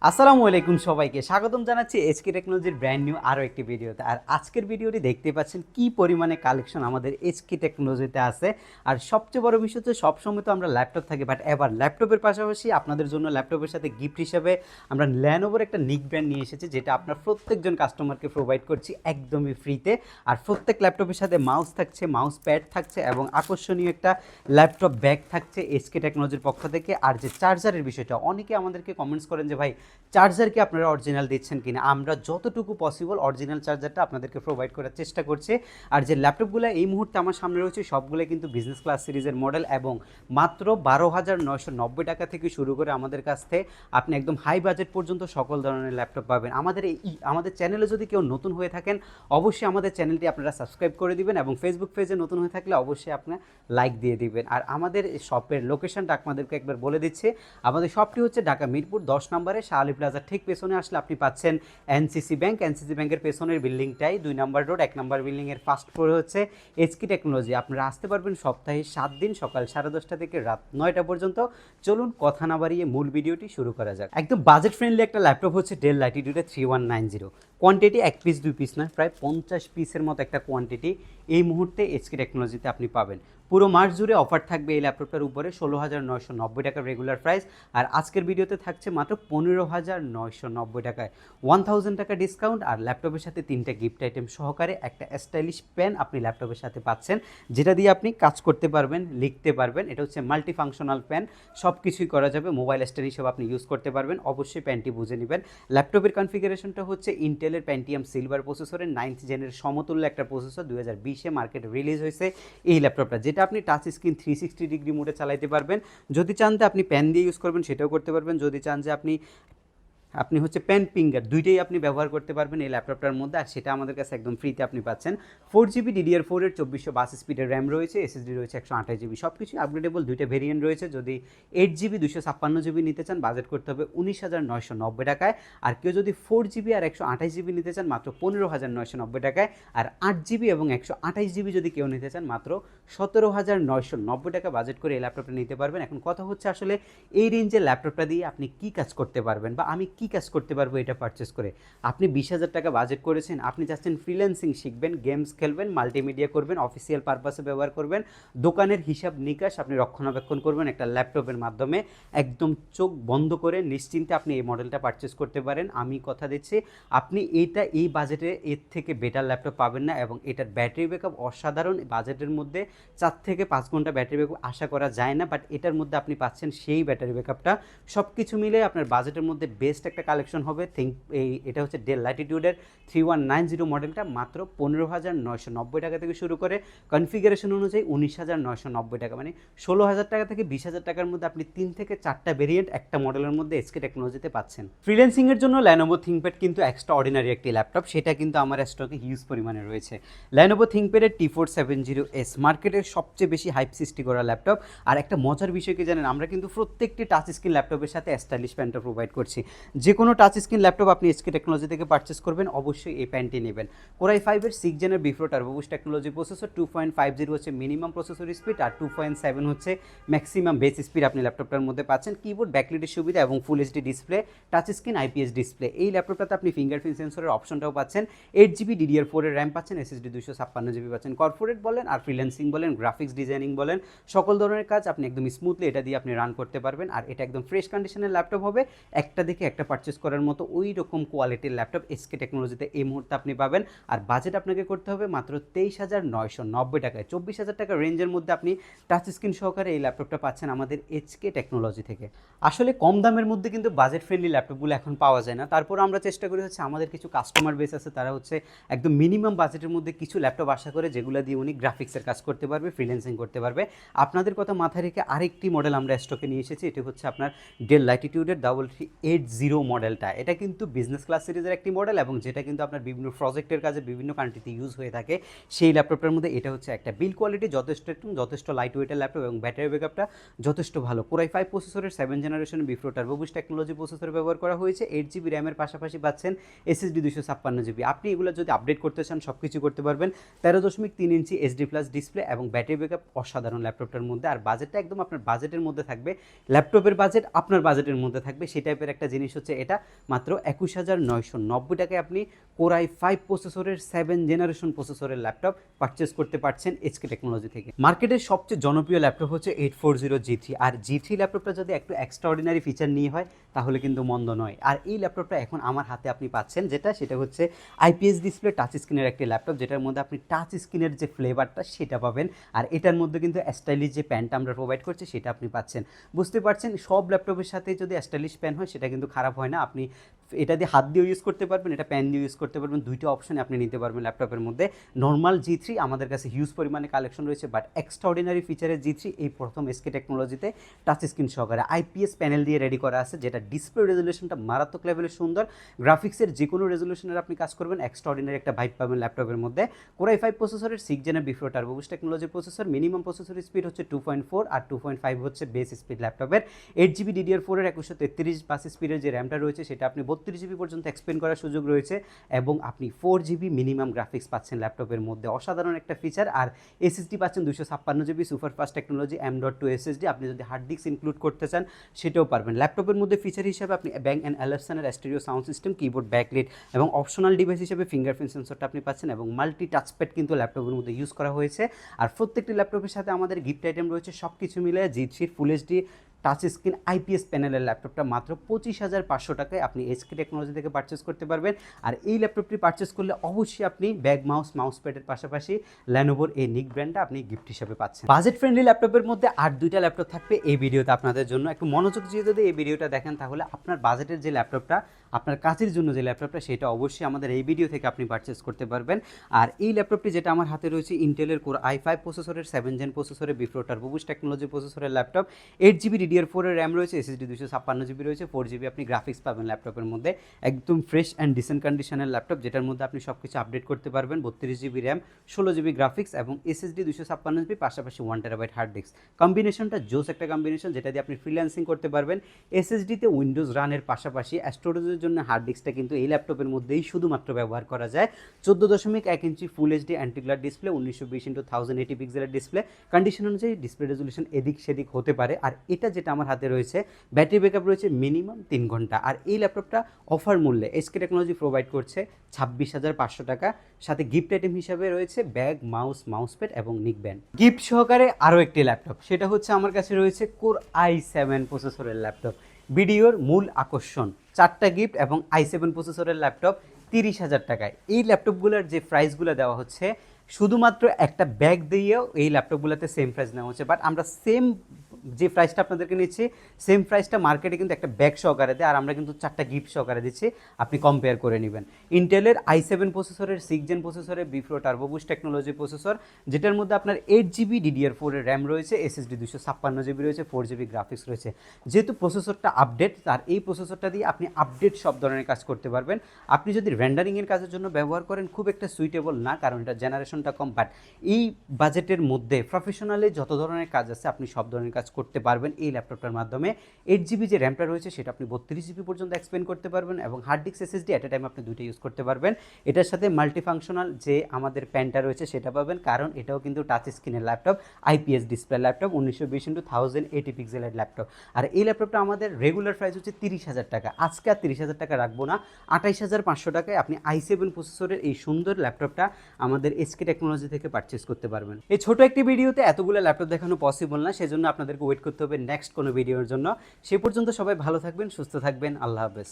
আসসালামু আলাইকুম সবাইকে স্বাগতম জানাচ্ছি এসকে টেকনোলজির ব্র্যান্ড নিউ আরও একটি ভিডিওতে। আর আজকের ভিডিওটি দেখতে পাচ্ছেন কি পরিমাণে কালেকশন আমাদের এসকে টেকনোলজিতে আছে। আর সবচেয়ে বড় বিষয় হচ্ছে সবসময় তো আমরা ল্যাপটপ থাকি, বাট এবার ল্যাপটপের পাশাপাশি আপনাদের জন্য ল্যাপটপের সাথে গিফট হিসেবে আমরা ল্যানোভোর একটা নিক ব্র্যান্ড নিয়ে এসেছি, যেটা আপনার প্রত্যেকজন কাস্টমারকে প্রোভাইড করছি একদমই ফ্রিতে। আর প্রত্যেক ল্যাপটপের সাথে মাউস থাকছে, মাউস প্যাড থাকছে এবং আকর্ষণীয় একটা ল্যাপটপ ব্যাগ থাকছে এসকে টেকনোলজির পক্ষ থেকে। আর যে চার্জারের বিষয়টা, অনেকে আমাদেরকে কমেন্টস করেন যে ভাই চার্জার কি আপনারা অরিজিনাল দিচ্ছেন কিনা। আমরা যতটুকু পসিবল অরিজিনাল চার্জারটা আপনাদেরকে প্রোভাইড করার চেষ্টা করছি। আর যে ল্যাপটপগুলো এই মুহূর্তে আমার সামনে রয়েছে সবগুলো কিন্তু বিজনেস ক্লাস সিরিজের মডেল এবং মাত্র 12,990 টাকা থেকে শুরু করে আমাদের কাছ থেকে আপনি একদম হাই বাজেট পর্যন্ত সকল ধরনের ল্যাপটপ পাবেন। আমাদের চ্যানেলে যদি কেউ নতুন হয়ে থাকেন অবশ্যই আমাদের চ্যানেলটি আপনারা সাবস্ক্রাইব করে দিবেন এবং ফেসবুক পেজে নতুন হয়ে থাকলে অবশ্যই আপনার লাইক দিয়ে দিবেন। আর আমাদের শপের লোকেশনটা আপনাদেরকে একবার বলে দিচ্ছে। আমাদের শপটি হচ্ছে ঢাকা মিরপুর 10 নম্বরে শাহ প্লাজার ঠিক পেছনে আসলে আপনি পাচ্ছেন এনসিসি ব্যাংকের পেছনের বিল্ডিংটাই 2 নম্বর রোড 1 নম্বর বিল্ডিংয়ের ফার্স্ট ফ্লোরে হচ্ছে এসকে টেকনোলজি। আপনারা আসতে পারবেন সপ্তাহে 7 দিন সকাল 10:30 থেকে রাত 9টা পর্যন্ত। চলুন কথা না বাড়িয়ে মূল ভিডিওটি শুরু করা যাক। একদম বাজেট ফ্রেন্ডলি একটা ল্যাপটপ হচ্ছে del Latitude 3190। Quantity 1 piece 2 piece না, প্রায় 50 পিসের মতো একটা কোয়ান্টিটি এই মুহূর্তে এসকে টেকনোলজিতে আপনি পাবেন। পুরো মাস জুড়ে অফার থাকবে এই ল্যাপটপটার উপরে 16,990 টাকার রেগুলার প্রাইস। আর আজকের ভিডিওতে থাকছে মাত্র 15,990 টাকায় 1000 টাকা ডিসকাউন্ট। আর ল্যাপটপের সাথে 3টা গিফট আইটেম সহকারে একটা স্টাইলিশ পেন আপনি ল্যাপটপের সাথে পাচ্ছেন, যেটা দিয়ে আপনি কাজ করতে পারবেন, লিখতে পারবেন। এটা হচ্ছে মাল্টি ফাংশনাল পেন, সব কিছুই করা যাবে, মোবাইল স্ট্যান্ড হিসেবে আপনি ইউজ করতে পারবেন। অবশ্যই পেনটি বুঝে নেবেন। ল্যাপটপের কনফিগারেশনটা হচ্ছে ইন্টেলের পেন্টিয়াম সিলভার প্রসেসরের 9th জেনের সমতুল্য একটা প্রসেসর 2020-এ মার্কেটে রিলিজ হয়েছে এই ল্যাপটপটা, যেটা আপনি টাচ স্ক্রিন 360 ডিগ্রি মোডে চালাইতে পারবেন। যদি চান যে আপনি পেন দিয়ে ইউজ করবেন সেটাও করতে পারবেন, যদি চান যে আপনি হচ্ছে পেন ফিঙ্গার দুইটাই আপনি ব্যবহার করতে পারবেন এই ল্যাপটপটার মধ্যে। আর সেটা আমাদের কাছে একদম ফ্রিতে আপনি পাচ্ছেন। 4GB DDR4 এর 2422 স্পিডের র্যাম রয়েছে, এসএসডি রয়েছে 128GB, সব কিছু আপগ্রেডেবল। দুইটা ভেরিয়েন্ট রয়েছে। যদি 8GB 256GB নিতে চান বাজেট করতে হবে 19,990 টাকায়। আর কেউ যদি 4GB আর 128GB নিতে চান মাত্র 15,990 টাকায়। আর 8GB এবং 128GB যদি কেউ নিতে চান মাত্র 17,990 টাকা বাজেট করে এই ল্যাপটপটা নিতে পারবেন। এখন কথা হচ্ছে আসলে এই রেঞ্জের ল্যাপটপটা দিয়ে আপনি কী কাজ করতে পারবেন বা আমি কী কাজ করতে পারবো এটা পারচেস করে। আপনি 20,000 টাকা বাজেট করেছেন, আপনি চাচ্ছেন ফ্রিল্যান্সিং শিখবেন, গেমস খেলবেন, মাল্টিমিডিয়া করবেন, অফিসিয়াল পারপাসে ব্যবহার করবেন, দোকানের হিসাব নিকাশ আপনি রক্ষণাবেক্ষণ করবেন একটা ল্যাপটপের মাধ্যমে। একদম চোখ বন্ধ করে নিশ্চিন্তে আপনি এই মডেলটা পারচেস করতে পারেন। আমি কথা দিচ্ছি আপনি এই বাজেটে এর থেকে বেটার ল্যাপটপ পাবেন না। এবং এটার ব্যাটারি ব্যাকআপ অসাধারণ। বাজেটের মধ্যে 4 থেকে 5 ঘন্টা ব্যাটারি ব্যাকআপ আশা করা যায় না, বাট এটার মধ্যে আপনি পাচ্ছেন সেই ব্যাটারি ব্যাকআপটা। সব কিছু মিলে আপনার বাজেটের মধ্যে বেস্ট একটা কালেকশন হবে। এটা হচ্ছে ডেল ল্যাটিটিউডের 3190 মডেলটা মাত্র 15,990 টাকা থেকে শুরু করে কনফিগারেশন অনুযায়ী 19,990 টাকা, মানে 16,000 টাকা থেকে 20,000 টাকার মধ্যে আপনি 3 থেকে 4টা ভেরিয়েন্ট একটা মডেলের মধ্যে এসকে টেকনোলজিতে পাচ্ছেন। ফ্রিল্যান্সিংয়ের জন্য ল্যানোভো থিংকপ্যাড কিন্তু এক্সট্রা অর্ডিনারি একটি ল্যাপটপ, সেটা কিন্তু আমার স্টকে হিউজ পরিমাণে রয়েছে। ল্যানোভো থিংকপ্যাডের T470S মার্কেটের সবচেয়ে বেশি হাইপ সৃষ্টি করা ল্যাপটপ। আর একটা মজার বিষয় কি জানেন, আমরা কিন্তু প্রত্যেকটি টাচ স্ক্রিন ল্যাপটপের সাথে স্টাইলিশ প্যানটা প্রোভাইড করছি। যে কোনো টাচ স্ক্রিন ল্যাপটপ আপনি এসকে টেকনোলজি থেকে পারচেস করবেন অবশ্যই এই প্যানটি নেবেন। Core i 5-এর 6 জেনের বিফ্রো turbo boost technology processor, 2.50 হচ্ছে মিনিমাম প্রসেসর স্পিড আর 2.7 হচ্ছে ম্যাক্সিমাম বেস স্পিড আপনি ল্যাপটপটার মধ্যে পাচ্ছেন। কিবোর্ড ব্যাকলিটের সুবিধা এবং full HD display, touch screen IPS display. এই ল্যাপটপটাতে আপনি ফিঙ্গারপ্রিন্ট সেন্সরের অপশনটাও পাচ্ছেন। 8GB DDR4 এর র্যাম পাচ্ছেন, এসএসডি 256GB পাচ্ছেন। কর্পোরেট বলেন আর ফ্রিল্যান্সিং বলেন, গ্রাফিক্স ডিজাইনিং বলেন, সকল ধরনের কাজ আপনি একদম স্মুথলি এটা দিয়ে আপনি রান করতে পারবেন। আর এটা একদম ফ্রেশ কন্ডিশনের ল্যাপটপ হবে, একটা দেখে একটা পারচেস করার মতো ওই রকম কোয়ালিটির ল্যাপটপ এসকে টেকনোলজিতে এই মুহূর্তে আপনি পাবেন। আর বাজেট আপনাকে করতে হবে মাত্র 23,990 টাকায়। 24,000 টাকা রেঞ্জের মধ্যে আপনি টাচ স্ক্রিন সহকারে এই ল্যাপটপটা পাচ্ছেন আমাদের এসকে টেকনোলজি থেকে। আসলে কম দামের মধ্যে কিন্তু বাজেট ফ্রেন্ডলি ল্যাপটপগুলো এখন পাওয়া যায় না। তারপর আমরা চেষ্টা করি হচ্ছে আমাদের কিছু কাস্টমার বেস আছে, তারা হচ্ছে একদম মিনিমাম বাজেটের মধ্যে কিছু ল্যাপটপ আশা করে যেগুলো দিয়ে উনি গ্রাফিক্সের কাজ করতে পারবে, ফ্রিল্যান্সিং করতে পারবে। আপনাদের কথা মাথায় রেখে আরেকটি মডেল আমরা স্টকে নিয়ে এসেছি। এটি হচ্ছে আপনার ডেল ল্যাটিটিউডের 3380 মডেলটা। এটা কিন্তু বিজনেস ক্লাস সিরিজের একটি মডেল এবং যেটা কিন্তু আপনার বিভিন্ন প্রজেক্টের কাজে বিভিন্ন কান্ট্রিতে ইউজ হয়ে থাকে। সেই ল্যাপটপটার মধ্যে এটা হচ্ছে একটা বিল কোয়ালিটি যথেষ্ট লাইট ওয়েটের ল্যাপটপ এবং ব্যাটারি ব্যাকআপটা যথেষ্ট ভালো। কোরাই 5 প্রসেসরের 7 generation বিফ্রো turbo boost technology processor ব্যবহার করা হয়েছে। 8GB র্যামের পাশাপাশি পাচ্ছেন এসএসডি 256GB। আপনি এগুলো যদি আপডেট করতে চান সব কিছু করতে পারবেন। 13.3 ইঞ্চি এইচডি প্লাস ডিসপ্লে এবং ব্যাটারি ব্যাকআপ অসাধারণ ল্যাপটপটার মধ্যে। আর বাজেটটা একদম আপনার বাজেটের মধ্যে থাকবে, ল্যাপটপের বাজেট আপনার বাজেটের মধ্যে থাকবে, সেই টাইপের একটা জিনিস হচ্ছে হচ্ছে এটা মাত্র 21,990 টাকায় আপনি Core i5 প্রসেসরের 7 জেনারেশন প্রসেসরের ল্যাপটপ পারচেস করতে পারছেন এইচকে টেকনোলজি থেকে। মার্কেটের সবচেয়ে জনপ্রিয় ল্যাপটপ হচ্ছে 840 G3, আর G3 ল্যাপটপটা যদি একটু এক্সট্রাঅর্ডিনারি ফিচার নিয়ে হয় তাহলে কিন্তু মন্দ নয়। আর এই ল্যাপটপটা এখন আমার হাতে আপনি পাচ্ছেন সেটা হচ্ছে আইপিএস ডিসপ্লে টাচ স্ক্রিনের একটি ল্যাপটপ, যেটার মধ্যে আপনি টাচ স্ক্রিনের যে ফ্লেভারটা সেটা পাবেন, আর এটার মধ্যে কিন্তু স্টাইলিশ যে প্যানটা আমরা প্রোভাইড করছি সেটা আপনি পাচ্ছেন। বুঝতে পারছেন সব ল্যাপটপের সাথে যদি স্টাইলিশ প্যান হয় সেটা কিন্তু খারাপ হয় না। আপনি এটা দিয়ে হাত দিয়ে ইউজ করতে পারবেন, এটা প্যান দিয়ে ইউজ করতে পারবেন, দুইটা অপশনে আপনি নিতে পারবেন ল্যাপটপের মধ্যে। নর্মাল G3 আমাদের কাছে হিউজ পরিমাণে কালেকশন রয়েছে, বাট এক্সট্রাঅর্ডিনারি ফিচারের G3 এই প্রথম এসকে টেকনোলজিতে টাচ স্ক্রিন সহকারে আইপিএস প্যানেল দিয়ে রেডি করা আছে, যেটা ডিসপ্লে রেজলিউশনটা মারাত্মক লেভেলের সুন্দর। গ্রাফিক্সের যে কোনো রেজলিউশনের আপনি কাজ করবেন, এক্সট্রাঅর্ডিনারি একটা ভাইব পাবেন ল্যাপটপের মধ্যে। Core i5 প্রসেসরের 6 জেনের বিফোর টার্বো বুস্ট টেকনোলজির প্রসেসর, মিনিমাম প্রসেসর স্পিড হচ্ছে 2.4 আর 2.5 হচ্ছে বেস স্পিড ল্যাপটপের। 8GB DDR4 এর 2133 বাস স্পিডের যে র্যামটা রয়েছে সেটা আপনি 32GB পর্যন্ত এক্সপেন্ড করার সুযোগ রয়েছে, এবং আপনি 4GB মিনিমাম গ্রাফিক্স পাচ্ছেন ল্যাপটপের মধ্যে, অসাধারণ একটা ফিচার। আর এসএসডি পাচ্ছেন 256GB super fast technology M.2 SSD। আপনি যদি হার্ড ডিস্ক ইনক্লুড করতে চান সেটাও পারবেন। ল্যাপটপের মধ্যে ফিচার হিসাবে আপনি ব্যাং অ্যান্ড অ্যালাপসনের stereo sound system, keyboard backlit এবং অপশনাল ডিভাইস হিসেবে ফিঙ্গারপ্রিন্ট সেন্সরটা আপনি পাচ্ছেন, এবং মাল্টি টাচপ্যাড কিন্তু ল্যাপটপের মধ্যে ইউজ করা হয়েছে। আর প্রত্যেকটি ল্যাপটপের সাথে আমাদের গিফট আইটেম রয়েছে। সব কিছু মিলে G3 full HD touch screen IPS প্যানেলের ল্যাপটপটা মাত্র 25,500 টাকায় আপনি এইচকে টেকনোলজি থেকে পারচেস করতে পারবেন। আর এই ল্যাপটপটি পারচেস করলে অবশ্যই আপনি ব্যাগ মাউস প্যাডের পাশাপাশি ল্যানোভোর এই নিক ব্র্যান্ডটা আপনি গিফট হিসেবে পাচ্ছেন। বাজেট ফ্রেন্ডলি ল্যাপটপের মধ্যে আর দুইটা ল্যাপটপ থাকবে এই ভিডিওতে আপনাদের জন্য। একটু মনোযোগ দিয়ে যদি এই ভিডিওটা দেখেন তাহলে আপনার বাজেটের যে ল্যাপটপটা, আপনার কাজের জন্য যে ল্যাপটপটা, সেটা অবশ্যই আমাদের এই ভিডিও থেকে আপনি পারচেস করতে পারবেন। আর এই ল্যাপটপটি যেটা আমার হাতে রয়েছে ইন্টেলের Core i5 প্রসেসরের 7 জেন প্রসেসরের বিফোর টার্বো বুস্ট টেকনোলজি প্রসেসরের ল্যাপটপ। 8GB DDR4 এর র্যাম রয়েছে, SSD 256GB রয়েছে, 4GB আপনি গ্রাফিক্স পাবেন ল্যাপটপের মধ্যে। একদম ফ্রেশ অ্যান্ড ডিসেন্ট কন্ডিশনের ল্যাপটপ, যেটার মধ্যে আপনি সব কিছু আপডেট করতে পারবেন। 32GB র্যাম, 16GB গ্রাফিক্স এবং SSD 256GB, পাশাপাশি 1TB হার্ড ডিস্ক। কম্বিনেশনটা জোস একটা কম্বিনেশন, যেটা দিয়ে আপনি ফ্রিল্যান্সিং করতে পারবেন। SSDতে উইন্ডোজ রানের পাশাপাশি স্টোরেজের জন্য হার্ড ডিস্কটা কিন্তু এই ল্যাপটপের মধ্যেই শুধুমাত্র ব্যবহার করা যায়। 14.1 ইঞ্চি ফুল এইচডি অ্যান্টিগ্লার ডিসপ্লে, 1920x1080 পিক্সেলের ডিসপ্লে। কন্ডিশন অনুযায়ী ডিসপ্লে রেজলিউশন এদিক সেদিক হতে পারে। আর এটা যেটা আমার হাতে রয়েছে, ব্যাটারি ব্যাকআপ রয়েছে মিনিমাম 3 ঘন্টা। আর এই ল্যাপটপটা অফার মূল্যে এইচকে টেকনোলজি প্রোভাইড করছে 26,500 টাকা। সাথে গিফট আইটেম হিসাবে রয়েছে ব্যাগ, মাউসপ্যাড এবং নিক ব্যান্ড। গিফট সহকারে আরও একটি ল্যাপটপ, সেটা হচ্ছে আমার কাছে রয়েছে Core i7 প্রসেসরের ল্যাপটপ। ভিডিওর মূল আকর্ষণ, 4টা গিফট এবং i7 প্রসেসরের ল্যাপটপ 30,000 টাকায়। এই ল্যাপটপগুলোর যে প্রাইসগুলো দেওয়া হচ্ছে, শুধুমাত্র একটা ব্যাগ দিয়েও এই ল্যাপটপগুলোতে সেম প্রাইস নেওয়া হচ্ছে, বাট আমরা সেম যে প্রাইসটা আপনাদেরকে নিচ্ছি সেম প্রাইসটা মার্কেটে কিন্তু একটা ব্যাগ সহকারে দেয়, আর আমরা কিন্তু 4টা গিফট সহকারে দিচ্ছি, আপনি কম্পেয়ার করে নেবেন। ইন্টেলের i7 প্রসেসরের 6 জেন প্রসেসরের before turbo boost technology processor, যেটার মধ্যে আপনার 8GB DDR4 এর র্যাম রয়েছে, SSD 256GB রয়েছে, 4GB গ্রাফিক্স রয়েছে। যেহেতু প্রসেসরটা আপডেট, আর এই প্রসেসরটা দিয়ে আপনি আপডেট সব ধরনের কাজ করতে পারবেন। আপনি যদি রেন্ডারিংয়ের কাজের জন্য ব্যবহার করেন খুব একটা সুইটেবল না, কারণ এটা জেনারেশনটা কম, বাট এই বাজেটের মধ্যে প্রফেশনালি যত ধরনের কাজ আছে আপনি সব ধরনের কাজ করতে পারবেন এই ল্যাপটপটার মাধ্যমে। 8GB যে র্যামটা রয়েছে সেটা আপনি 32GB পর্যন্ত এক্সপেন্ড করতে পারবেন, এবং hard disk SSD at a time আপনি দুইটা ইউজ করতে পারবেন। এটার সাথে মাল্টিফাংশনাল যে আমাদের প্যানটা রয়েছে সেটা পাবেন, কারণ এটাও কিন্তু টাচ স্ক্রিনের laptop, IPS display laptop, 1920x1080 পিক্সেলের ল্যাপটপ। আর এই ল্যাপটপটা আমাদের রেগুলার প্রাইস হচ্ছে 30,000 টাকা। আজকে আর 30,000 টাকা রাখবো না, 28,500 টাকায় আপনি i7 প্রসেসরের এই সুন্দর ল্যাপটপটা আমাদের এইচকে টেকনোলজি থেকে পারচেস করতে পারবেন। এই ছোট একটি ভিডিওতে এতগুলো ল্যাপটপ দেখানো পসিবল না, সেজন্য আপনাদেরকে ওয়েট করতে হবে নেক্সট কোনো ভিডিওর জন্য। সে পর্যন্ত সবাই ভালো থাকবেন, সুস্থ থাকবেন, আল্লাহ হাফেজ।